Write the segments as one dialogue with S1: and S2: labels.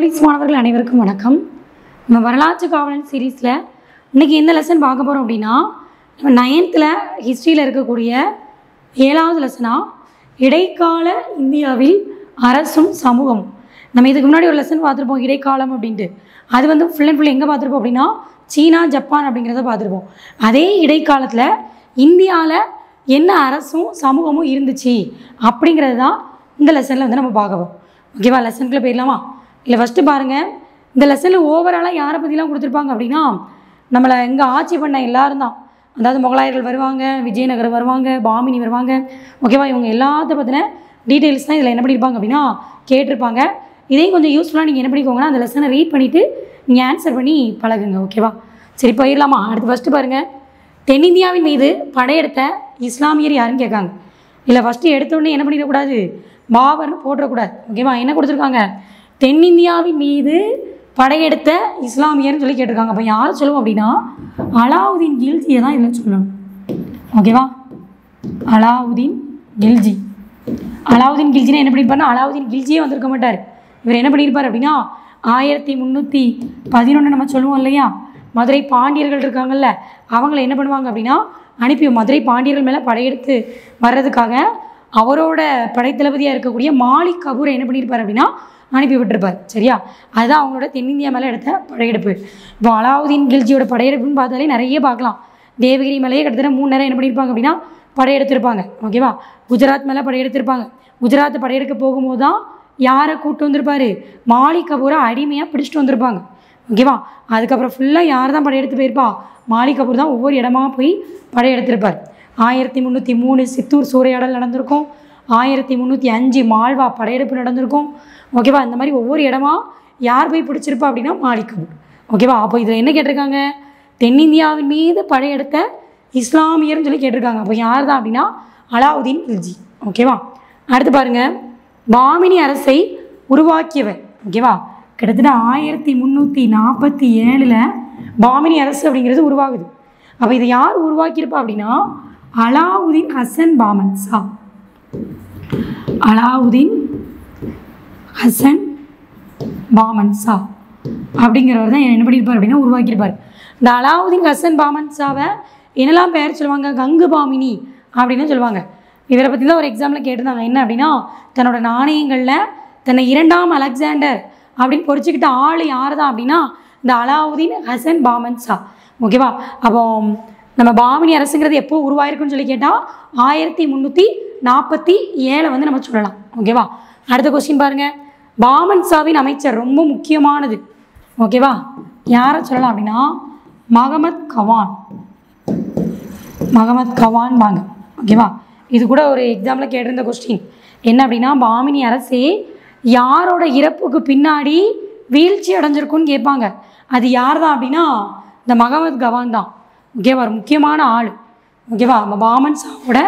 S1: Police மாணவர்கள் அனைவருக்கும் வணக்கம். நம்ம வரலாற்று காவலன் சீரீஸில் இன்றைக்கி எந்த லெசன் பார்க்க போகிறோம் அப்படின்னா, நம்ம 9th ஹிஸ்ட்ரியில் இருக்கக்கூடிய 7வது லெசனாக இடைக்கால இந்தியாவில் அரசும் சமூகமும். நம்ம இதுக்கு முன்னாடி ஒரு லெசன் பார்த்துருப்போம், இடைக்காலம் அப்படின்ட்டு. அது வந்து ஃபுல் அண்ட் ஃபுல் எங்கே பார்த்துருப்போம் அப்படின்னா, சீனா ஜப்பான் அப்படிங்கிறத பார்த்துருப்போம். அதே இடைக்காலத்தில் இந்தியாவில் என்ன அரசும் சமூகமும் இருந்துச்சு அப்படிங்கிறது தான் இந்த லெசனில் வந்து நம்ம பார்க்க போகிறோம். ஓகேவா? லெசனுக்குள்ளே போயிடலாமா? இல்லை, ஃபஸ்ட்டு பாருங்கள், இந்த லெசனில் ஓவராலாக யாரை பற்றிலாம் கொடுத்துருப்பாங்க அப்படின்னா, நம்மளை இங்கே ஆட்சி பண்ண எல்லாரும் தான். அதாவது முகலாயர்கள் வருவாங்க, விஜயநகரம் வருவாங்க, பாமினி வருவாங்க. ஓகேவா? இவங்க எல்லாத்த பற்றின டீட்டெயில்ஸ் தான் இதில் என்ன பண்ணியிருப்பாங்க அப்படின்னா கேட்டிருப்பாங்க. இதையும் கொஞ்சம் யூஸ்ஃபுல்லாக நீங்கள் என்ன பண்ணிக்கோங்கன்னா, அந்த லெசனை ரீட் பண்ணிவிட்டு நீங்கள் ஆன்சர் பண்ணி பழகுங்க. ஓகேவா? சரி, போயிடலாமா? அடுத்து ஃபஸ்ட்டு பாருங்கள், தென்னிந்தியாவின் மீது படையெடுத்த இஸ்லாமியர் யாருன்னு கேட்காங்க. இல்லை, ஃபஸ்ட்டு எடுத்தோடனே என்ன பண்ணிடக்கூடாது, பாபர்னு போட்டுறக்கூடாது. ஓகேவா? என்ன கொடுத்துருக்காங்க, தென்னிந்தியாவின் மீது படையெடுத்த இஸ்லாமியர்னு சொல்லி கேட்டிருக்காங்க. அப்போ யார் சொல்லுவோம் அப்படின்னா, அலாவுதீன் கில்ஜியை தான் இதில் சொல்லணும். ஓகேவா? அலாவுதீன் கில்ஜி. அலாவுதீன் கில்ஜினா என்ன பண்ணியிருப்பாருன்னா, அலாவுதீன் கில்ஜியே வந்திருக்க மாட்டார். இவர் என்ன பண்ணியிருப்பார் அப்படின்னா, 1311 நம்ம சொல்லுவோம் இல்லையா, மதுரை பாண்டியர்கள் இருக்காங்கல்ல, அவங்கள என்ன பண்ணுவாங்க அப்படின்னா அனுப்பி மதுரை பாண்டியர்கள் மேலே படையெடுத்து வர்றதுக்காக அவரோட படைத்தளபதியாக இருக்கக்கூடிய மாலிக் கபூரை என்ன பண்ணியிருப்பார் அப்படின்னா அனுப்பி விட்டுருப்பார். சரியா? அதுதான் அவங்களோட தென்னிந்தியா மேலே எடுத்த படையெடுப்பு. இப்போ அலாவுதீன் கில்ஜியோட படையெடுப்புன்னு பார்த்தாலே நிறைய பார்க்கலாம். தேவகிரி மேலேயே கிட்டத்தட்ட 3 நேரம் என்ன பண்ணியிருப்பாங்க அப்படின்னா படையெடுத்திருப்பாங்க. ஓகேவா? குஜராத் மேலே படையெடுத்திருப்பாங்க. குஜராத்தை படையெடுக்க போகும்போது தான் யாரை கூப்பிட்டு வந்திருப்பார், மாலிக் கபூரை அடிமையாக பிடிச்சிட்டு வந்திருப்பாங்க. ஓகேவா? அதுக்கப்புறம் ஃபுல்லாக யார் தான் படையெடுத்து போயிருப்பா, மாலிக் கபூர் தான் ஒவ்வொரு இடமா போய் படையெடுத்திருப்பார். 1303 சித்தூர் சூறையாடல் நடந்திருக்கும். 1305 மால்வா படையெடுப்பு நடந்திருக்கும். ஓகேவா? இந்த மாதிரி ஒவ்வொரு இடமா யார் போய் பிடிச்சிருப்பா அப்படின்னா மாலிக் கபூர். ஓகேவா? அப்போ இதில் என்ன கேட்டிருக்காங்க, தென்னிந்தியாவின் மீது படையெடுத்த இஸ்லாமியர்னு சொல்லி கேட்டிருக்காங்க. அப்போ யார் தான் அப்படின்னா அலாவுதீன் கில்ஜி. ஓகேவா? அடுத்து பாருங்கள், பாமினி அரசை உருவாக்கியவர். ஓகேவா? கிட்டத்தட்ட 1347 பாமினி அரசு அப்படிங்கிறது உருவாகுது. அப்போ இதை யார் உருவாக்கியிருப்பா அப்படின்னா அலாவுதீன் ஹசன் பாமன் ஷா. அலாவுதீன் ஹசன் பாமன் ஷா அப்படிங்கிறவர் தான் என்ன பண்ணியிருப்பார் அப்படின்னா உருவாக்கியிருப்பார். இந்த அலாவுதீன் ஹசன் பாமன் ஷாவை என்னெல்லாம் பேர் சொல்லுவாங்க, கங்கு பாமினி அப்படின்னு சொல்லுவாங்க. இவரை பற்றி தான் ஒரு எக்ஸாம்பிள் கேட்டிருந்தாங்க. என்ன அப்படின்னா, தன்னோட நாணயங்களில் தன்னை 2ஆம் அலெக்சாண்டர் அப்படின்னு பொறிச்சிக்கிட்ட ஆள் யார் தான் அப்படின்னா இந்த அலாவுதீன் ஹசன் பாமன் ஷா. ஓகேவா? அப்போ நம்ம பாமினி அரசுங்கிறது எப்போ உருவாயிருக்குன்னு சொல்லி கேட்டால் 1347 வந்து நம்ம சொல்லலாம். ஓகேவா? அடுத்த கொஸ்டின் பாருங்கள், பாமன் ஷாவின் அமைச்சர் ரொம்ப முக்கியமானது. ஓகேவா? யாரை சொல்லலாம் அப்படின்னா மகமத் கவான். மகமத் கவான் வாங்க. ஓகேவா? இது கூட ஒரு எக்ஸாம்பிள் கேட்டிருந்த கொஸ்டின். என்ன அப்படின்னா, பாமினி அரசே யாரோட இறப்புக்கு பின்னாடி வீழ்ச்சி அடைஞ்சிருக்குன்னு கேட்பாங்க. அது யார் தான் அப்படின்னா இந்த மகமத் கவான் தான். ஓகேவா? ஒரு முக்கியமான ஆள். ஓகேவா? நம்ம பாமன் ஷாவோட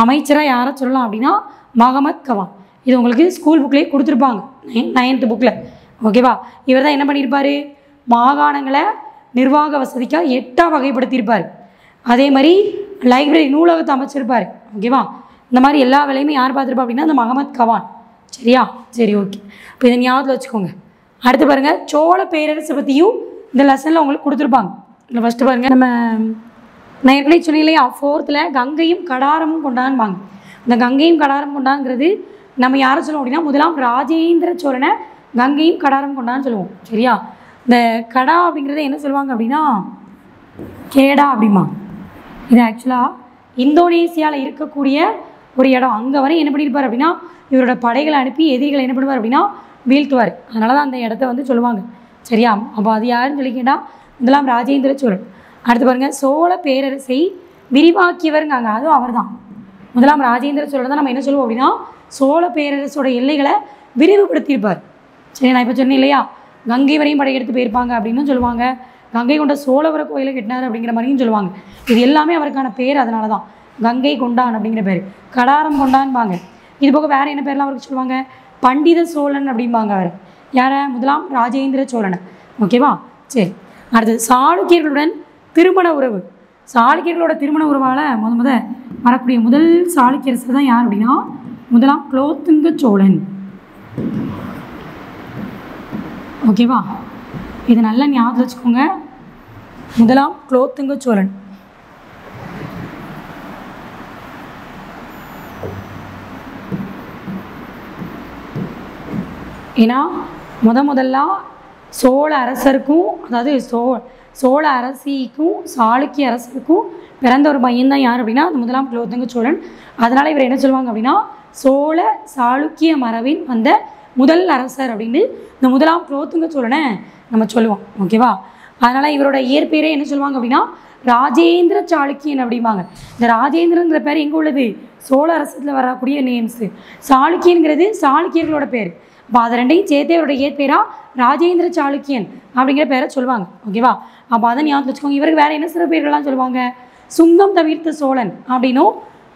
S1: அமைச்சராக யாரை சொல்லலாம் அப்படின்னா மகமத் கவான். இது உங்களுக்கு ஸ்கூல் புக்லேயே கொடுத்துருப்பாங்க, 9th புக்கில். ஓகேவா? இவர் தான் என்ன பண்ணியிருப்பார், மாகாணங்களை நிர்வாக வசதிக்காக 8ஆக வகைப்படுத்தியிருப்பார். அதே மாதிரி லைப்ரரி நூலகத்தை அமைச்சிருப்பார். ஓகேவா? இந்த மாதிரி எல்லா வேலையுமே யார் பார்த்துருப்பா அப்படின்னா இந்த மகமத் கவான். சரியா? சரி, ஓகே. இப்போ இதை ஞாபகத்தில் வச்சுக்கோங்க. அடுத்து பாருங்கள், சோழ பேரரசை பற்றியும் இந்த லெசனில் உங்களுக்கு கொடுத்துருப்பாங்க. இல்லை, ஃபஸ்ட்டு பாருங்கள், நான் ஏற்கனவே சொன்னேன் இல்லையா, 4th கங்கையும் கடாரமும் கொண்டான்பாங்க. இந்த கங்கையும் கடாரம் கொண்டாங்கிறது நம்ம யாரை சொல்லுவோம் அப்படின்னா முதலாம் ராஜேந்திர சோழனை கங்கையும் கடாரம் கொண்டான்னு சொல்லுவோம். சரியா? இந்த கடா அப்படிங்கிறத என்ன சொல்லுவாங்க அப்படின்னா கேடா அப்படிமா. இது ஆக்சுவலாக இந்தோனேசியாவில் இருக்கக்கூடிய ஒரு இடம். அங்கே வரை என்ன பண்ணியிருப்பார் அப்படின்னா இவரோட படைகளை அனுப்பி எதிரிகளை என்ன பண்ணுவார் அப்படின்னா வீழ்த்துவார். அதனால தான் அந்த இடத்த வந்து சொல்லுவாங்க. சரியா? அப்போ அது யாருன்னு சொல்லி கேட்டால் முதலாம் ராஜேந்திர சோழன். அடுத்து பாருங்கள், சோழ பேரரசை விரிவாக்கியவருங்காங்க. அதுவும் அவர் தான், முதலாம் ராஜேந்திர சோழன் தான் நம்ம என்ன சொல்லுவோம் அப்படின்னா சோழ பேரரசோட எல்லைகளை விரிவுபடுத்தியிருப்பார். சரி, நான் இப்போ சொன்னேன் இல்லையா, கங்கை வரையும் படையெடுத்து போயிருப்பாங்க அப்படின்னு சொல்லுவாங்க. கங்கை கொண்ட சோழவர கோயிலை கட்டினார் அப்படிங்கிற மாதிரியும் சொல்லுவாங்க. இது எல்லாமே அவருக்கான பேர். அதனால தான் கங்கை கொண்டான் அப்படிங்கிற பேர். கடாரம் கொண்டான்பாங்க. இது போக வேறு என்ன பேர்லாம் அவருக்கு சொல்லுவாங்க, பண்டித சோழன் அப்படிம்பாங்க. அவர் யாரை, முதலாம் ராஜேந்திர சோழனை. ஓகேவா? சரி, அடுத்தது சாளுக்கியர்களுடன் திருமண உறவு. சாளுக்கியர்களோட திருமண உறவால் வரக்கூடிய முதல் சாளுக்கியரசர் தான் யார் அப்படின்னா முதலாம் குலோத்துங்க சோழன். ஓகேவா? இது நல்லா ஞாபகம் வச்சுக்கோங்க. முதலாம் குலோத்துங்க சோழன். ஏன்னா முதல்ல சோழ அரசருக்கும், அதாவது சோழ அரசிக்கும் சாளுக்கிய அரசருக்கும் பிறந்த ஒரு பையன்தான் யார் அப்படின்னா அது முதலாம் குலோத்துங்க சோழன். அதனால் இவர் என்ன சொல்லுவாங்க அப்படின்னா சோழ சாளுக்கிய மரபின் வந்த முதல் அரசர் அப்படின்னு இந்த முதலாம் குலோத்துங்க சோழனை நம்ம சொல்லுவோம். ஓகேவா? அதனால் இவரோட இயற்பெயரே என்ன சொல்லுவாங்க அப்படின்னா ராஜேந்திர சாளுக்கியன் அப்படிம்பாங்க. இந்த ராஜேந்திரங்கிற பேர் எங்கே உள்ளது? சோழ அரசத்தில் வரக்கூடிய நேம்ஸு. சாளுக்கியன்கிறது சாளுக்கியர்களோட பேர். அப்போ அது ரெண்டையும் சேர்த்தே அவரோட இயற்பெயராக ராஜேந்திர சாளுக்கியன் அப்படிங்கிற பேரை சொல்லுவாங்க. ஓகேவா? அப்போ அதை ஞாபகம் வச்சுக்கோங்க. இவருக்கு வேறு என்ன சில பேர்கள்லாம் சொல்லுவாங்க? சுங்கம் தவிர்த்த சோழன் அப்படின்னும்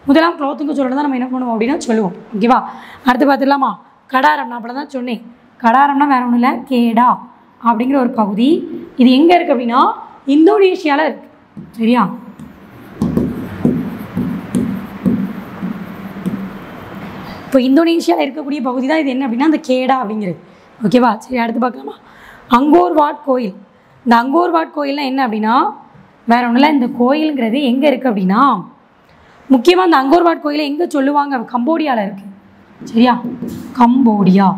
S1: முதலாம் குலோத்துங்க சோழன் தான் நம்ம என்ன பண்ணுவோம் அப்படின்னா சொல்லுவோம். ஓகேவா? அடுத்து பார்த்துடலாமா? கடாரம். நான் அப்போ தான் சொன்னேன், கடாரம்னா வேறு ஒன்றும் இல்லை, கேடா அப்படிங்கிற ஒரு பகுதி. இது எங்கே இருக்குது அப்படின்னா இந்தோனேஷியாவில் இருக்குது. சரியா? இப்போ இந்தோனேஷியாவில் இருக்கக்கூடிய பகுதி தான் இது என்ன அப்படின்னா அந்த கேடா அப்படிங்கிறது. ஓகேவா? சரி, அடுத்து பார்க்கலாமா? அங்கோர் வாட் கோயில். இந்த அங்கோர் வாட் கோயில்னால் என்ன அப்படின்னா வேறு ஒன்றும் இல்லை, இந்த கோயிலுங்கிறது எங்கே இருக்குது அப்படின்னா முக்கியமாக இந்த அங்கோர் வாட் கோயிலை எங்கே சொல்லுவாங்க? கம்போடியாவில் இருக்குது. சரியா? கம்போடியா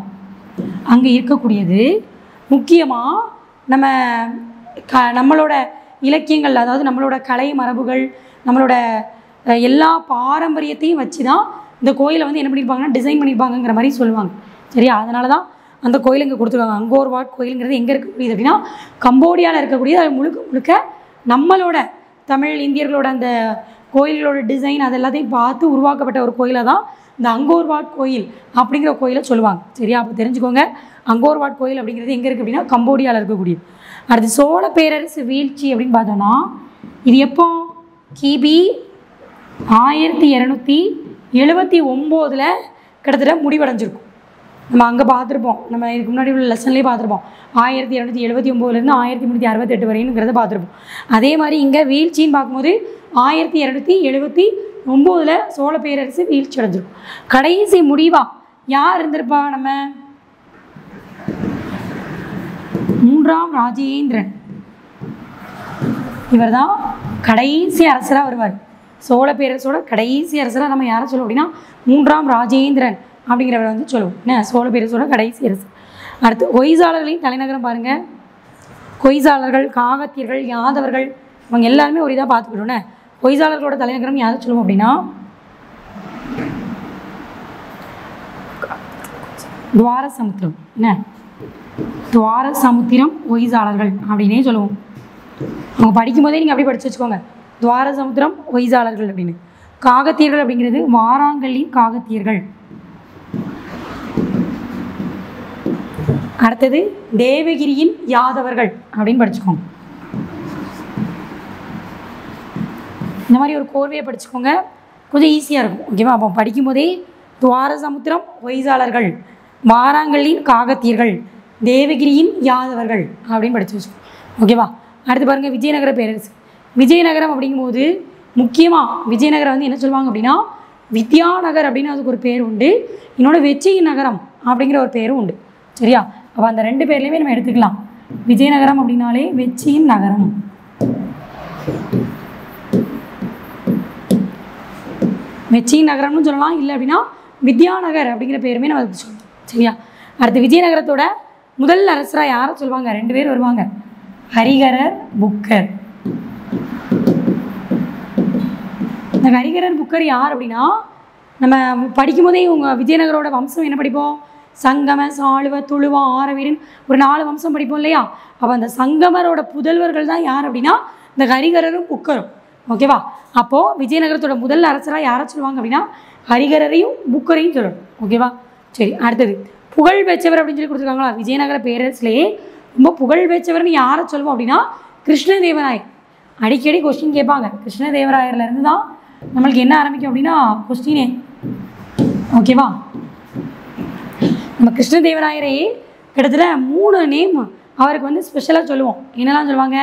S1: அங்கே இருக்கக்கூடியது. முக்கியமாக நம்மளோட இலக்கியங்கள், அதாவது நம்மளோட கலை மரபுகள், நம்மளோட எல்லா பாரம்பரியத்தையும் வச்சு தான் இந்த கோயிலை வந்து என்ன பண்ணியிருப்பாங்கன்னா டிசைன் பண்ணியிருப்பாங்கங்கிற மாதிரி சொல்லுவாங்க. சரியா? அதனால தான் அந்த கோயில் இங்கே கொடுத்துருக்காங்க. அங்கோர் வாட் கோயிலுங்கிறது எங்கே இருக்கக்கூடியது அப்படின்னா கம்போடியாவில் இருக்கக்கூடியது. அது முழுக்க முழுக்க நம்மளோட தமிழ் இந்தியர்களோட அந்த கோயில்களோட டிசைன் அது எல்லாத்தையும் பார்த்து உருவாக்கப்பட்ட ஒரு கோயிலை தான் இந்த அங்கோர் வாட் கோயில் அப்படிங்கிற கோயிலை சொல்லுவாங்க. சரியா? அப்போ தெரிஞ்சுக்கோங்க, அங்கோர் வாட் கோயில் அப்படிங்கிறது எங்கே இருக்குது அப்படின்னா கம்போடியாவில் இருக்கக்கூடியது. அடுத்து சோழ பேரரசு வீழ்ச்சி அப்படின்னு பார்த்தோன்னா இது எப்போ? கிபி 1279 கிட்டத்தட்ட முடிவடைஞ்சிருக்கும். நம்ம அங்கே பார்த்துருப்போம், நம்ம இதுக்கு முன்னாடி உள்ள லெசன்லேயே பார்த்துருப்போம். 1279 1368 வரைங்கிறத பார்த்துருப்போம். அதே மாதிரி இங்கே வீழ்ச்சின்னு பார்க்கும்போது 1279 சோழ பேரரசு வீழ்ச்சி அடைஞ்சிருக்கும். கடைசி முடிவா யார் இருந்திருப்பா? நம்ம 3ஆம் ராஜேந்திரன். இவர் தான் கடைசி அரசராக வருவார். சோழ பேரரசோட கடைசி அரசராக நம்ம யாரை சொல்லுவோம் அப்படின்னா 3ஆம் ராஜேந்திரன் அப்படிங்கிறவர் வந்து சொல்லுவோம். என்ன? சோழ பேரரசோட கடைசி அரசர். அடுத்து ஹொய்சாளர்களின் தலைநகரம் பாருங்கள். ஹொய்சாளர்கள், காகத்தியர்கள், யாதவர்கள் இவங்க எல்லாருமே ஒரு இதாக பார்த்துக்கிட்டோன்னே. ஹொய்சாளர்களோட தலைநகரம் யாரை சொல்லுவோம் அப்படின்னா துவாரசமுத்திரம். என்ன? துவாரசமுத்திரம் ஹொய்சாளர்கள் அப்படின்னே சொல்லுவோம். அவங்க படிக்கும்போதே நீங்கள் அப்படி படித்து வச்சுக்கோங்க, துவாரசமுத்திரம் ஹொய்சாளர்கள் அப்படின்னு. காகத்தியர்கள் அப்படிங்கிறது வாராங்கல்லின் காகத்தியர்கள். அடுத்தது தேவகிரியின் யாதவர்கள் அப்படின்னு படிச்சுக்கோங்க. இந்த மாதிரி ஒரு கோர்வையை படிச்சுக்கோங்க, கொஞ்சம் ஈஸியாக இருக்கும். ஓகேவா? அப்போ படிக்கும்போதே துவாரசமுத்திரம் ஹொய்சாளர்கள், வாராங்கல்லின் காகத்தியர்கள், தேவகிரியின் யாதவர்கள் அப்படின்னு படித்து வச்சுக்கோங்க. ஓகேவா? அடுத்து பாருங்கள் விஜயநகர பேரரசு. விஜயநகரம் அப்படிங்கும்போது முக்கியமாக விஜயநகரம் வந்து என்ன சொல்லுவாங்க அப்படின்னா வித்யாநகர் அப்படின்னு அதுக்கு ஒரு பேர் உண்டு. இன்னொன்று வெச்சியின் நகரம் அப்படிங்கிற ஒரு பேரும் உண்டு. சரியா? அப்போ அந்த ரெண்டு பேர்லையுமே நம்ம எடுத்துக்கலாம். விஜயநகரம் அப்படின்னாலே வெச்சியின் நகரம். வெச்சியின் நகரம்னு சொல்லலாம், இல்லை அப்படின்னா வித்யாநகர் அப்படிங்கிற பேருமே நம்ம அதுக்கு சொல்லலாம். சரியா? அடுத்து விஜயநகரத்தோட முதல் அரசராக யாரை சொல்லுவாங்க? 2 பேர் வருவாங்க, ஹரிஹரர், புக்கர். இந்த ஹரிஹரர், புக்கர் யார் அப்படின்னா நம்ம படிக்கும் போதே இவங்க விஜயநகரோட வம்சம் என்ன படிப்போம்? சங்கம, சாளுவ, துளுவ, ஆரவீரன் ஒரு 4 வம்சம் படிப்போம் இல்லையா? அப்போ அந்த சங்கமரோட புதல்வர்கள் தான் யார் அப்படின்னா இந்த ஹரிஹரரும் புக்கரும். ஓகேவா? அப்போது விஜயநகரத்தோட முதல் அரசராக யாரை சொல்லுவாங்க அப்படின்னா ஹரிஹரரையும் புக்கரையும் சொல்லணும். ஓகேவா? சரி, அடுத்தது புகழ் பெற்றவர் அப்படின்னு சொல்லி கொடுத்துருக்காங்களா? விஜயநகர பேரரசுலேயே ரொம்ப புகழ் பெற்றவர்னு யாரை சொல்லுவோம் அப்படின்னா கிருஷ்ணதேவராயர். அடிக்கடி கொஸ்டின் கேட்பாங்க. கிருஷ்ணதேவராயர்லேருந்து தான் நம்மளுக்கு என்ன ஆரம்பிக்கும் அப்படின்னா கொஸ்டினே. ஓகேவா? நம்ம கிருஷ்ணதேவராயரே கிட்டத்தட்ட 3 நேம் அவருக்கு வந்து ஸ்பெஷலாக சொல்லுவோம். என்னெல்லாம் சொல்லுவாங்க?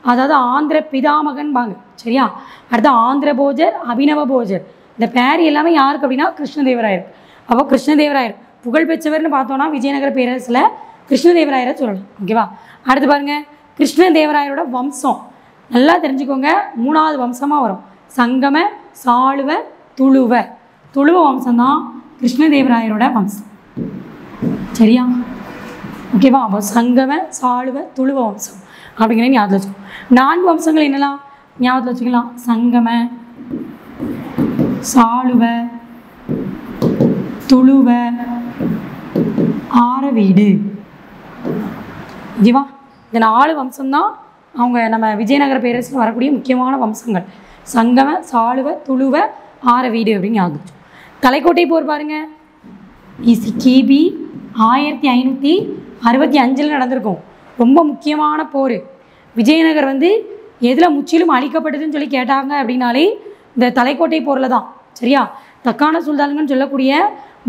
S1: அதாவது ஆந்திர பிதாமகன்பாங்க. சரியா? அடுத்து ஆந்திர போஜர், அபினவ போஜர். இந்த பேர் எல்லாமே யாருக்கு அப்படின்னா கிருஷ்ணதேவராயர். அப்போ கிருஷ்ணதேவராயர் புகழ்பெற்றவர்னு பார்த்தோன்னா விஜயநகர பேரரசில் கிருஷ்ணதேவராயரை சொல்லலாம். ஓகேவா? அடுத்து பாருங்கள், கிருஷ்ணதேவராயரோட வம்சம் நல்லா தெரிஞ்சுக்கோங்க. 3வது வம்சமாக வரும். சங்கம, சாளுவ, துளுவ. துளுவ வம்சம்தான் கிருஷ்ணதேவராயரோட வம்சம். சரியா? ஓகேவா? அப்போ சங்கம, சாளுவ, துளுவ வம்சம் அப்படிங்கிற ஞாபகத்தில் வச்சுக்கோங்க. 4 வம்சங்கள் என்னெல்லாம் ஞாபகத்தில் வச்சுக்கலாம்? சங்கம, சாளுவ, துளுவ, ஆரவீடு. ஓகேவா? இந்த 4 வம்சம்தான் அவங்க நம்ம விஜயநகர பேரரசில் வரக்கூடிய முக்கியமான வம்சங்கள். சங்கம, சாளுவ, துளுவ, ஆரவீடு அப்படின்னு ஞாபகம். தலைக்கோட்டை போர் பாருங்கள், கிபி 1565 நடந்திருக்கும். ரொம்ப முக்கியமான போர். விஜயநகர் எதில் முற்றிலும் அழிக்கப்பட்டதுன்னு சொல்லி கேட்டாங்க அப்படின்னாலே இந்த தலைக்கோட்டை போரில் தான். சரியா? தக்கான சுல்தான்கள்னு சொல்லக்கூடிய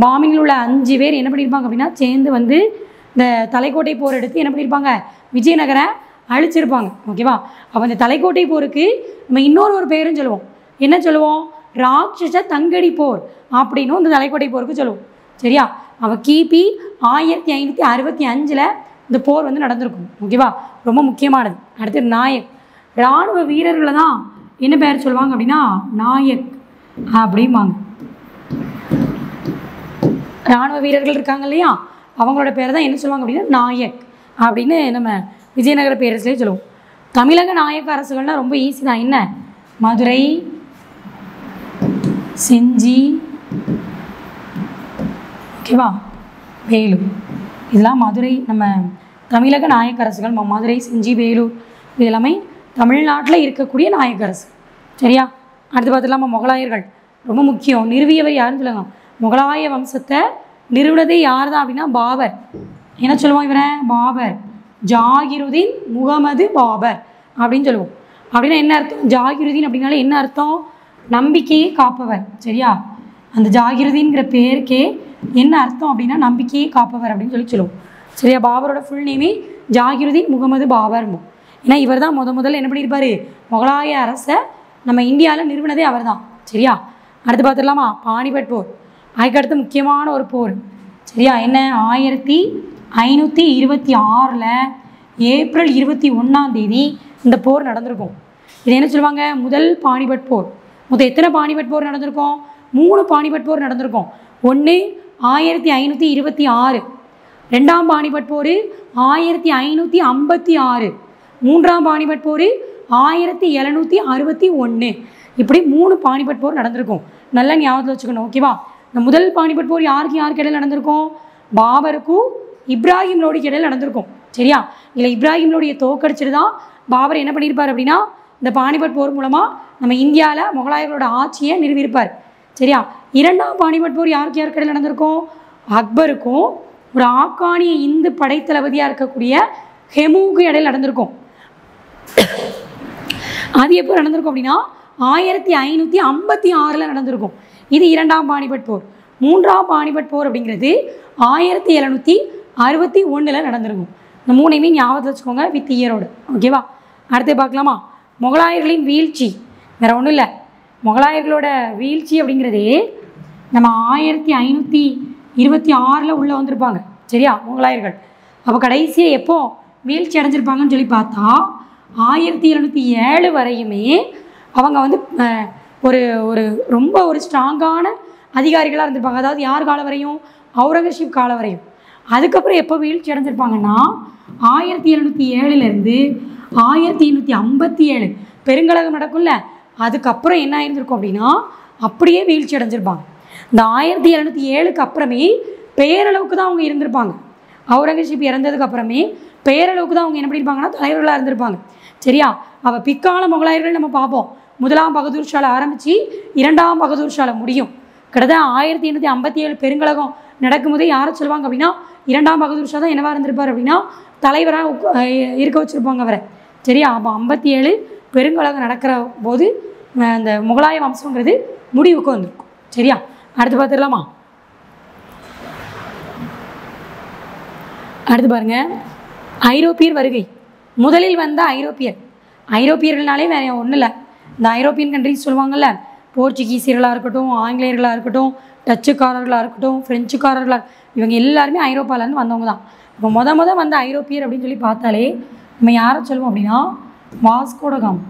S1: பாமினில் உள்ள 5 பேர் என்ன பண்ணியிருப்பாங்க அப்படின்னா சேர்ந்து இந்த தலைக்கோட்டை போர் எடுத்து என்ன பண்ணியிருப்பாங்க? விஜயநகரை அழிச்சிருப்பாங்க. ஓகேவா? அப்போ இந்த தலைக்கோட்டை போருக்கு நம்ம இன்னொரு பேரும் சொல்லுவோம். என்ன சொல்லுவோம்? ராட்சச தங்கடி போர் அப்படின்னும் இந்த தலைக்கோட்டை போருக்கு சொல்லுவோம். சரியா? அவள் கிபி 1565 இந்த போர் நடந்திருக்கும். ஓகேவா? ரொம்ப முக்கியமானது. அடுத்து நாயக். இராணுவ வீரர்களை தான் என்ன பேர் சொல்லுவாங்க அப்படின்னா நாயக் அப்படிம்பாங்க. இராணுவ வீரர்கள் இருக்காங்க இல்லையா, அவங்களோட பேரை தான் என்ன சொல்லுவாங்க அப்படின்னா நாயக் அப்படின்னு நம்ம விஜயநகர பேரரசுலேயே சொல்லுவோம். தமிழக நாயக்க அரசுகள்னால் ரொம்ப ஈஸி தான். என்ன? மதுரை, செஞ்சி, ஓகேவா, வேலூர். இதெல்லாம் மதுரை நம்ம தமிழக நாயக்க அரசுகள். மதுரை, செஞ்சி, வேலூர் இது எல்லாமே தமிழ்நாட்டில் இருக்கக்கூடிய நாயக்க அரசு. சரியா? அடுத்து பார்த்துலாமா முகலாயர்கள். ரொம்ப முக்கியம். நிறுவியவர் யாருன்னு சொல்லுங்க. முகலாய வம்சத்தை நிறுவனதே யார் தான் அப்படின்னா பாபர். என்ன சொல்லுவோம் இவரை? பாபர். ஜாகிருதீன் முகமது பாபர் அப்படின்னு சொல்லுவோம். அப்படின்னா என்ன அர்த்தம்? ஜாகிருதீன் அப்படின்னாலே என்ன அர்த்தம்? நம்பிக்கையை காப்பவர். சரியா? அந்த ஜாகிருதீன்கிற பேருக்கே என்ன அர்த்தம் அப்படின்னா நம்பிக்கையை காப்பவர் அப்படின்னு சொல்லுவோம். சரியா? பாபரோட ஃபுல் நேமே ஜாகிருதீன் முகமது பாபர். ஏன்னா இவர் தான் முதல்ல என்ன பண்ணியிருப்பார்? முகலாய அரசை நம்ம இந்தியாவில் நிறுவனதே அவர் தான். சரியா? அடுத்து பார்த்துடலாமா? பானிபட் போர். அதுக்கடுத்து முக்கியமான ஒரு போர். சரியா? என்ன? 1526 ஏப்ரல் 21 இந்த போர் நடந்திருக்கும். இது என்ன சொல்லுவாங்க? முதல் பானிபட் போர். மொத்தம் எத்தனை பானிபட் போர் நடந்திருக்கும்? 3 பானிபட் போர் நடந்திருக்கும். ஒன்று 1526, 2ஆம் பானிபட் போர் 1556, 3ஆம் பானிபட் போர் 1761. இப்படி 3 பானிபட் போர் நடந்திருக்கும். நல்லா ஞாபகத்தில் வச்சுக்கணும். ஓகேவா? இந்த முதல் பானிபட் போர் யாருக்கு இடையில் நடந்திருக்கும்? பாபருக்கும் இப்ராஹிம் லோடிக்கு இடையில் நடந்திருக்கும். சரியா? இல்லை இப்ராஹிம் லோடியை தோக்கடிச்சிட்டு தான் பாபர் என்ன பண்ணியிருப்பார் அப்படின்னா இந்த பானிபட் போர் மூலமாக நம்ம இந்தியாவில் முகலாயர்களோட ஆட்சியை நிறுவியிருப்பார். சரியா? 2ஆம் பானிபட் போர் யாருக்கு இடையில் நடந்திருக்கும்? அக்பருக்கும் ஒரு ஆப்கானிய இந்து படைத்தளபதியாக இருக்கக்கூடிய ஹெமுவுக்கு இடையில் நடந்திருக்கும். அது எப்போ நடந்திருக்கும் அப்படின்னா 1556 நடந்திருக்கும். இது 2ஆம் பானிபட் போர். 3ஆம் பானிபட் போர் அப்படிங்கிறது 1761 நடந்திருக்கும். இந்த 3ஐயுமே ஞாபகத்தில் வச்சுக்கோங்க வித் இயரோடு. ஓகேவா? அடுத்து பார்க்கலாமா? முகலாயர்களின் வீழ்ச்சி. வேறு ஒன்றும் இல்லை. முகலாயர்களோட வீழ்ச்சி அப்படிங்கிறதே நம்ம 1526 உள்ளே வந்திருப்பாங்க. சரியா? முகலாயர்கள் அப்போ கடைசியாக எப்போ வீழ்ச்சி அடைஞ்சிருப்பாங்கன்னு சொல்லி பார்த்தா 1707 வரையுமே அவங்க ஒரு ஒரு ரொம்ப ஒரு ஸ்ட்ராங்கான அதிகாரிகளாக இருந்திருப்பாங்க. அதாவது யார் காலம் வரையும்? அவுரங்கசீப் காலம் வரையும். அதுக்கப்புறம் எப்போ வீழ்ச்சி அடைஞ்சிருப்பாங்கன்னா 1707 1857 பெருங்கலகம் நடக்கும்ல, அதுக்கப்புறம் என்ன ஆயிருந்திருக்கும் அப்படின்னா அப்படியே வீழ்ச்சி அடைஞ்சிருப்பாங்க. இந்த 1707க்கு அப்புறமே பேரளவுக்கு தான் அவங்க இருந்திருப்பாங்க. அவுரங்கசீப் இறந்ததுக்கு அப்புறமே பேரளவுக்கு தான் அவங்க என்ன பண்ணியிருப்பாங்கன்னா தலைவர்களாக இருந்திருப்பாங்க. சரியா? அவள் பிற்கால முகலாயர்கள் நம்ம பார்ப்போம். 1ஆம் பகதூர் ஷாலை ஆரம்பித்து 2ஆம் பகதூர் ஷாலை முடியும். கிட்டத்தட்ட 1857 பெருங்கலகம் நடக்கும்போதே யாரை சொல்லுவாங்க அப்படின்னா 2ஆம் பகதூர் ஷா தான் என்னவாக இருந்திருப்பார் அப்படின்னா தலைவராக இருக்க வச்சுருப்பாங்க அவரை. சரியா? அப்போ 57 பெருங்கலகம் நடக்கிற போது அந்த முகலாய வம்சங்கிறது முடிவுக்கு வந்திருக்கும். சரியா? அடுத்து பார்த்துடலாமா? அடுத்து பாருங்கள், ஐரோப்பியர் வருகை. முதலில் வந்த ஐரோப்பியர்கள்னாலே வேறு ஒன்றும் இல்லை. இந்த ஐரோப்பியன் கண்ட்ரிஸ் சொல்லுவாங்கள்ல, போர்ச்சுகீசியர்களாக இருக்கட்டும், ஆங்கிலேயர்களாக இருக்கட்டும், டச்சுக்காரர்களாக இருக்கட்டும், ஃப்ரெஞ்சுக்காரர்களாக, இவங்க எல்லாருமே ஐரோப்பாவிலேருந்து வந்தவங்க தான். இப்போ முத வந்த ஐரோப்பியர் அப்படின்னு சொல்லி பார்த்தாலே நம்ம யாரை சொல்லுவோம் அப்படின்னா வாஸ்கோ ட காமா.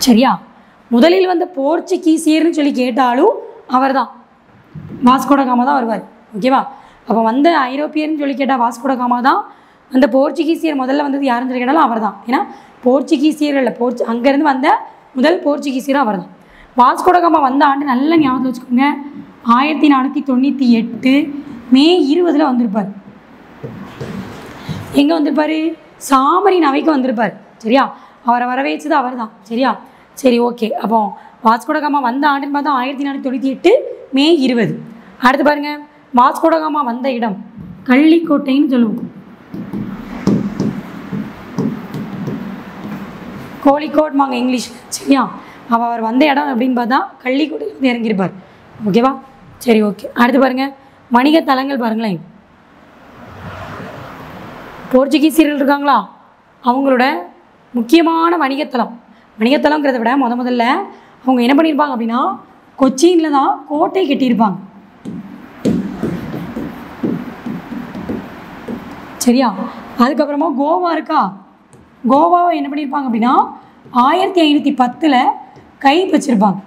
S1: சரியா? முதலில் வந்த போர்ச்சுகீசியர்னு சொல்லி கேட்டாலும் அவர் தான், வாஸ்கோ ட காமா தான் வருவார். ஓகேவா? அப்போ வந்த ஐரோப்பியர்னு சொல்லி கேட்டால் வாஸ்கோ ட காமா தான். அந்த போர்ச்சுகீசியர் முதல்ல வந்தது யாருன்னு சொல்லி கேட்டாலும் அவர் தான். ஏன்னா போர்ச்சுகீசியர்கள் அங்கேருந்து வந்த முதல் போர்ச்சுகீசியரும் அவர் தான். வாஸ்கோ ட காமா வந்த ஆண்டு நல்ல ஞாபகம் வச்சுக்கோங்க, 1498 மே 20 வந்திருப்பார். எங்கே வந்திருப்பார்? சாமரின் அவைக்கு வந்திருப்பார். சரியா? அவரை வரவேற்றது அவர் தான். சரியா? சரி, ஓகே. அப்போ வாஸ்கோ ட காமா வந்த ஆண்டுன்னு பார்த்தா 1498 மே 20. அடுத்து பாருங்கள், வாஸ்கோ ட காமா வந்த இடம் கள்ளிக்கோட்டைன்னு சொல்லுவோம். கோழிக்கோட் வாங்க இங்கிலீஷில். சரியா? அப்போ அவர் வந்த இடம் அப்படின்னு பார்த்தா கள்ளிக்கோட்டையில் வந்து இறங்கியிருப்பார். ஓகேவா? சரி, ஓகே. அடுத்து பாருங்கள், வணிக தலங்கள் பாருங்களேன். போர்ச்சுகீசியர்கள் இருக்காங்களா, அவங்களோட முக்கியமான வணிகத்தலங்கிறத விட முதல்ல அவங்க என்ன பண்ணியிருப்பாங்க அப்படின்னா கொச்சினில் தான் கோட்டை கட்டியிருப்பாங்க. சரியா? அதுக்கப்புறமா கோவா இருக்கா, கோவாவை என்ன பண்ணியிருப்பாங்க அப்படின்னா 1510 கைப்பற்றிருப்பாங்க.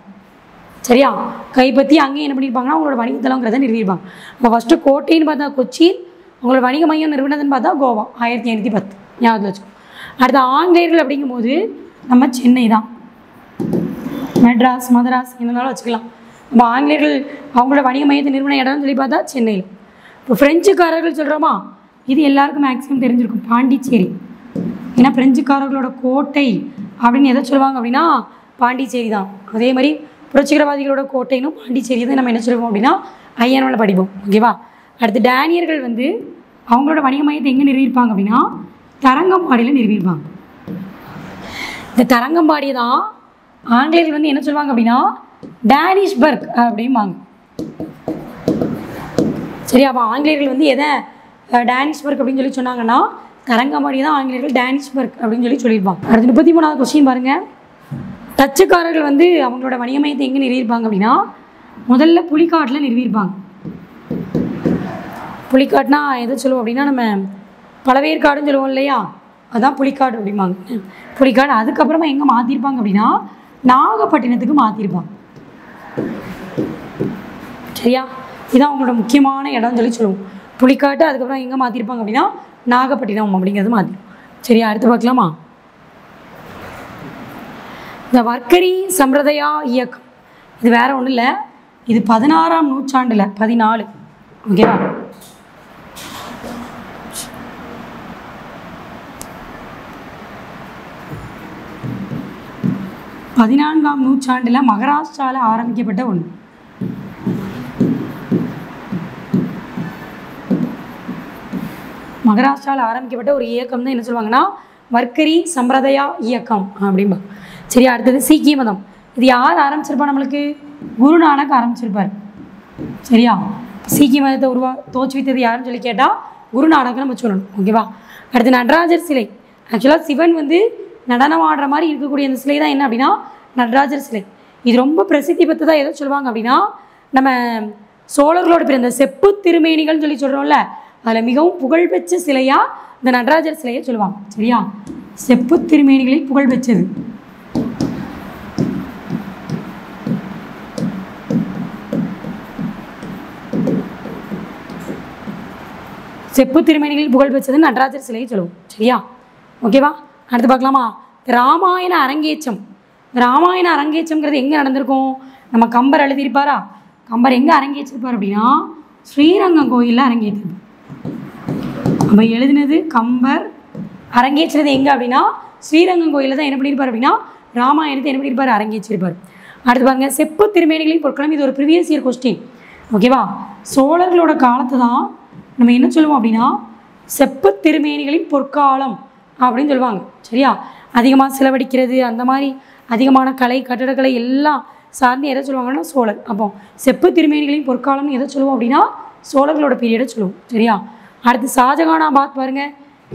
S1: சரியா? கைப்பற்றி அங்கேயும் என்ன பண்ணியிருப்பாங்கன்னா அவங்களோட வணிகத்தலங்கிறத நிறுவியிருப்பாங்க. இப்போ ஃபஸ்ட்டு கோட்டைன்னு பார்த்தா கொச்சின், அவங்களோட வணிக மையம் நிறுவனதுன்னு பார்த்தா கோவா 1510 ஞாபகத்தில் வச்சுக்கோ. அடுத்த ஆங்கிலேயர்கள் அப்படிங்கும்போது நம்ம சென்னை தான், மெட்ராஸ் மதராஸ் என்னனாலும் வச்சுக்கலாம். நம்ம ஆங்கிலேயர்கள் அவங்களோட வணிக மையத்தை நிறுவன இடம்னு சொல்லி பார்த்தா சென்னையில். இப்போ ஃப்ரெஞ்சுக்காரர்கள் சொல்கிறோமா, இது எல்லாருக்கும் மேக்ஸிமம் தெரிஞ்சிருக்கும், பாண்டிச்சேரி. ஏன்னா பிரெஞ்சுக்காரர்களோட கோட்டை அப்படின்னு எதை சொல்லுவாங்க அப்படின்னா பாண்டிச்சேரி தான். அதே மாதிரி புரட்சிகரவாதிகளோட கோட்டைன்னு பாண்டிச்சேரி தான் நம்ம என்ன சொல்லுவோம் அப்படின்னா ஐயனோட படிப்போம். ஓகேவா? அடுத்து டேனியர்கள் வந்து அவங்களோட வணிக மையத்தை எங்கே நிறுவியிருப்பாங்க அப்படின்னா தரங்கம்பாடியில் நிறுவியிருப்பாங்க. இந்த தரங்கம்பாடி தான் ஆங்கிலேயர்கள் வந்து என்ன சொல்லுவாங்க அப்படின்னா டேனிஷ்பர்க் அப்படிம்பாங்க. சரி, அப்போ ஆங்கிலேயர்கள் வந்து எதை டேனிஷ்பர்க் அப்படின்னு சொல்லி சொன்னாங்கன்னா தரங்கம்பாடி தான் ஆங்கிலேயர்கள் டேனிஷ்பர்க் அப்படின்னு சொல்லி சொல்லியிருப்பாங்க. அடுத்து 33வது கொஸ்டின் பாருங்கள். டச்சுக்காரர்கள் வந்து அவங்களோட வணிக மையத்தை எங்கே நிறுவியிருப்பாங்க அப்படின்னா முதல்ல புலிக்காட்டில் நிறுவியிருப்பாங்க. புலிக்காட்னா எதை சொல்லுவோம் அப்படின்னா நம்ம பழவேற்காடுன்னு சொல்லுவோம் இல்லையா, அதுதான் புலிக்காடு அப்படிம்பாங்க. புலிக்காடு அதுக்கப்புறமா எங்கே மாற்றிருப்பாங்க அப்படின்னா நாகப்பட்டினத்துக்கு மாற்றிருப்பாங்க. சரியா? இதுதான் அவங்களோட முக்கியமான இடம்னு சொல்லி சொல்லுவோம். புலிக்காட்டு அதுக்கப்புறம் எங்கே மாற்றிருப்பாங்க அப்படின்னா நாகப்பட்டினம் அப்படிங்கிறது மாற்றிடும். சரியா? அடுத்து பார்க்கலாமா? இந்த வர்க்கரி சம்பிரதாயா இயக்கம் இது வேற ஒன்றும் இல்லை, இது 16ஆம் நூற்றாண்டில் 14. ஓகேவா? பதினான்காம் நூற்றாண்டில் மகாராஷ்டிராவில் ஆரம்பிக்கப்பட்ட ஒன்று. மகாராஷ்டிராவில் ஆரம்பிக்கப்பட்ட ஒரு இயக்கம் தான் என்ன சொல்லுவாங்கன்னா வர்க்கரி சம்பிரதாயா இயக்கம் அப்படிம்பாங்க. சரி, அடுத்தது சீக்கிய மதம். இது யார் ஆரம்பிச்சிருப்பா? நம்மளுக்கு குருநானக் ஆரம்பிச்சிருப்பார். சரியா? சீக்கிய மதத்தை தோற்றுவித்தது யாருன்னு சொல்லி கேட்டால் குருநானக் நம்ம சொல்லணும். ஓகேவா? அடுத்து நடராஜர் சிலை. ஆக்சுவலாக சிவன் வந்து நடனம் ஆடுற மாதிரி இருக்கக்கூடிய அந்த சிலை தான் என்ன அப்படின்னா நடராஜர் சிலை. இது ரொம்ப பிரசித்தி பெற்றதாக எதை சொல்லுவாங்க அப்படின்னா நம்ம சோழர்களோட பிறந்த செப்பு திருமேனிகள்னு சொல்லி சொல்கிறோம்ல, அதில் மிகவும் புகழ்பெற்ற சிலையாக இந்த நடராஜர் சிலையை சொல்லுவாங்க. சரியா? செப்பு திருமேனிகளில் புகழ்பெற்றது. செப்பு திருமேனிகளில் புகழ்பெற்றது நடராஜர் சிலையை சொல்லுவோம். சரியா? ஓகேவா? அடுத்து பார்க்கலாமா? ராமாயண அரங்கேற்றம். ராமாயண அரங்கேற்றம்ங்கிறது எங்கே நடந்திருக்கும்? நம்ம கம்பர் எழுதியிருப்பாரா? கம்பர் எங்கே அரங்கேற்றிருப்பார் அப்படின்னா ஸ்ரீரங்கம் கோயிலில் அரங்கேற்றிருப்பார். நம்ம எழுதினது கம்பர், அரங்கேற்றது எங்கே அப்படின்னா ஸ்ரீரங்கம் கோயிலில் தான் என்ன பண்ணியிருப்பார் அப்படின்னா ராமாயணத்தை என்ன பண்ணியிருப்பார்? அரங்கேற்றிருப்பார். அடுத்து பாருங்க, செப்பு திருமேனிகளின் பொற்காலம். இது ஒரு ப்ரீவியஸ் இயர் கொஸ்டின். ஓகேவா? சோழர்களோட காலத்தை தான் நம்ம என்ன சொல்லுவோம் அப்படின்னா செப்பு திருமேனிகளின் பொற்காலம் அப்படின்னு சொல்லுவாங்க. சரியா? அதிகமாக செலவழிக்கிறது, அந்த மாதிரி அதிகமான கலை கட்டடக்கலை எல்லாம் சார்ந்து எதை சொல்லுவாங்கன்னா சோழர். அப்போ செப்பு திருமேனிகளின் பொற்காலம்னு எதை சொல்லுவோம் அப்படின்னா சோழர்களோட பீரியடை சொல்லுவோம். சரியா? அடுத்து ஷாஜகானாபாத் பாருங்கள்.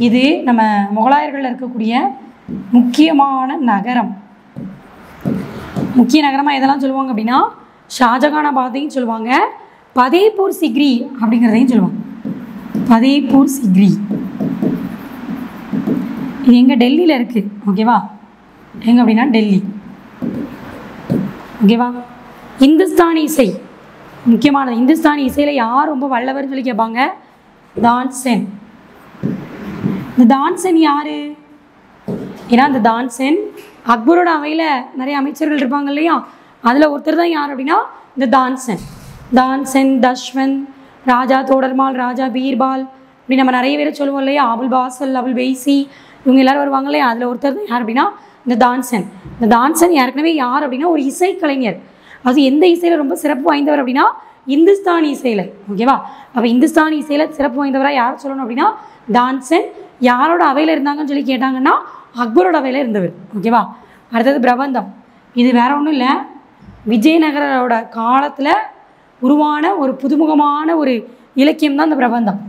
S1: இது நம்ம முகலாயர்களில் இருக்கக்கூடிய முக்கியமான நகரம். முக்கிய நகரமாக எதெல்லாம் சொல்லுவாங்க அப்படின்னா ஷாஜகானாபாத்தையும் சொல்லுவாங்க, பதேபூர் சிக்ரி அப்படிங்கிறதையும் சொல்லுவாங்க. பதேபூர் சிக்ரி இது எங்கே டெல்லியில் இருக்குது. ஓகேவா, எங்கே அப்படின்னா டெல்லி. ஓகேவா. இந்துஸ்தானி இசை முக்கியமானது. இந்துஸ்தானி இசையில் யார் ரொம்ப வல்லவர்னு சொல்லி கேட்பாங்க? தான்சென். இந்த தான்சென் யார்? ஏன்னா இந்த தான்சென் அக்பரோட அவையில் நிறைய அமைச்சர்கள் இருப்பாங்க இல்லையா, அதில் ஒருத்தர் தான் யார் அப்படின்னா இந்த தான்சென். தான்சென், தஷ்வந்த், ராஜா தோடர்மால், ராஜா பீர்பால், இப்படி நம்ம நிறைய பேரை சொல்லுவோம் இல்லையா, அபுல் பாசல், அபுல் பெய்சி, இவங்க எல்லோரும் வருவாங்க இல்லையா, அதில் ஒருத்தர் தான் யார் அப்படின்னா இந்த தான்சென். இந்த தான்சென் ஏற்கனவே யார் அப்படின்னா ஒரு இசைக்கலைஞர். அது எந்த இசையில் ரொம்ப சிறப்பு வாய்ந்தவர் அப்படின்னா இந்துஸ்தானி இசையில். ஓகேவா. அப்போ இந்துஸ்தானி இசையில் சிறப்பு வாய்ந்தவராக யார் சொல்லணும் அப்படின்னா தான்சென். யாரோட அவையில் இருந்தாங்கன்னு சொல்லி கேட்டாங்கன்னா அக்பரோட அவையில் இருந்தவர். ஓகேவா. அடுத்தது பிரபந்தம். இது வேற ஒன்றும் இல்லை, விஜயநகரோட காலத்தில் உருவான ஒரு புதுமுகமான ஒரு இலக்கியம் தான் இந்த பிரபந்தம்.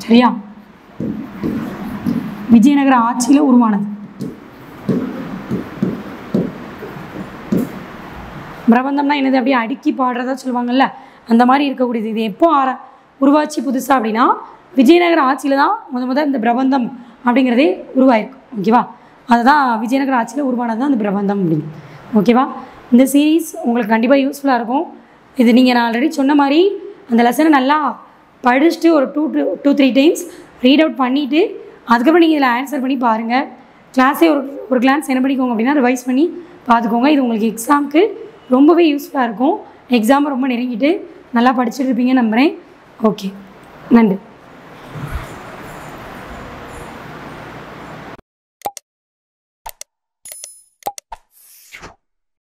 S1: சரியா, விஜயநகர ஆட்சியில் உருவானது பிரபந்தம்னா என்னது? அப்படியே அடுக்கி பாடுறதா சொல்லுவாங்கள்ல, அந்த மாதிரி இருக்கக்கூடியது. இது எப்போ உருவாச்சு புதுசாக அப்படின்னா விஜயநகர ஆட்சியில் தான் முதல் இந்த பிரபந்தம் அப்படிங்கிறதே உருவாயிருக்கு. ஓகேவா. அதுதான் விஜயநகர ஆட்சியில் உருவானது தான் இந்த பிரபந்தம் அப்படின்னு. ஓகேவா. இந்த சீரீஸ் உங்களுக்கு கண்டிப்பாக யூஸ்ஃபுல்லாக இருக்கும். இது நீங்கள் நான் ஆல்ரெடி சொன்ன மாதிரி அந்த லெசனை நல்லா படிச்சுட்டு ஒரு 2-3 டைம்ஸ் ரீட் அவுட் பண்ணிவிட்டு அதுக்கப்புறம் நீங்கள் இதில் ஆன்சர் பண்ணி பாருங்கள். கிளாஸே ஒரு கிளான்ஸ் என்ன பண்ணிக்கோங்க அப்படின்னா ரிவைஸ் பண்ணி பார்த்துக்கோங்க. இது உங்களுக்கு எக்ஸாமுக்கு ரொம்பவே யூஸ்ஃபுல்லாக இருக்கும். எக்ஸாமை ரொம்ப நெருங்கிட்டு நல்லா படிச்சுட்டு இருப்பீங்க நம்புகிறேன். ஓகே, நன்றி.